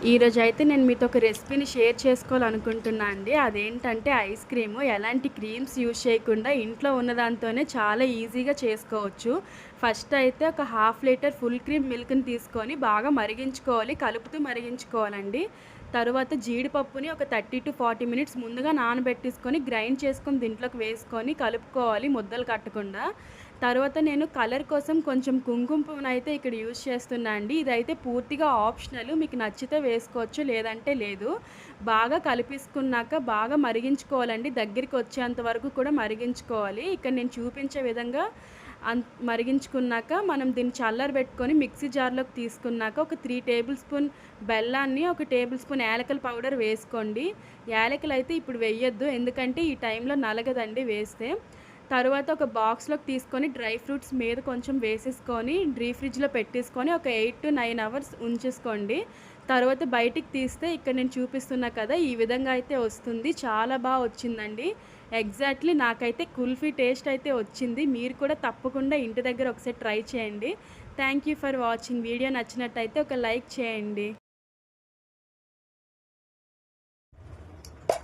ఈరోజైతే నేను మీతో ఒక రెసిపీని షేర్ చేసుకోవాలనుకుంటున్నా అండి. అదేంటంటే ఐస్ క్రీము. ఎలాంటి క్రీమ్స్ యూజ్ చేయకుండా ఇంట్లో ఉన్నదాంతోనే చాలా ఈజీగా చేసుకోవచ్చు. ఫస్ట్ అయితే ఒక హాఫ్ లీటర్ ఫుల్ క్రీమ్ మిల్క్‌ని తీసుకొని బాగా మరిగించుకోవాలి. కలుపుతూ మరిగించుకోవాలండి. తరువాత జీడిపప్పుని ఒక 30-40 మినిట్స్ ముందుగా నానబెట్టేసుకొని గ్రైండ్ చేసుకొని దీంట్లోకి వేసుకొని కలుపుకోవాలి ముద్దలు కట్టకుండా. తర్వాత నేను కలర్ కోసం కొంచెం కుంకుమ పువ్వునైతే ఇక్కడ యూజ్ చేస్తున్నా అండి. ఇదైతే పూర్తిగా ఆప్షనల్. మీకు నచ్చితే వేసుకోవచ్చు, లేదంటే లేదు. బాగా కలిపేసుకున్నాక బాగా మరిగించుకోవాలండి. దగ్గరికి వచ్చేంత వరకు కూడా మరిగించుకోవాలి. ఇక్కడ నేను చూపించే విధంగా మరిగించుకున్నాక మనం దీన్ని చల్లారబెట్టుకొని మిక్సీ జార్‌లోకి తీసుకున్నాక ఒక 3 టేబుల్ స్పూన్ బెల్లాన్ని, ఒక టేబుల్ స్పూన్ యాలకుల పౌడర్ వేసుకోండి. యాలకులైతే ఇప్పుడు వెయ్యొద్దు. ఎందుకంటే ఈ టైంలో నలగదండి వేస్తే. తరువాత ఒక బాక్స్‌లోకి తీసుకొని డ్రై ఫ్రూట్స్ మీద కొంచెం వేసేసుకొని డీప్ ఫ్రిడ్జ్‌లో పెట్టేసుకొని ఒక 8-9 అవర్స్ ఉంచేసుకోండి. తర్వాత బయటికి తీస్తే ఇక్కడ నేను చూపిస్తున్నా కదా! ఈ విధంగా అయితే వస్తుంది. చాలా వచ్చిందండి. ఎగ్జాక్ట్‌లీ నాకైతే కుల్ఫీ టేస్ట్ అయితే వచ్చింది. మీరు కూడా తప్పకుండా ఇంటి దగ్గర ఒకసారి ట్రై చేయండి. Thank you for watching. Video నచ్చినట్టయితే ఒక లైక్ చేయండి.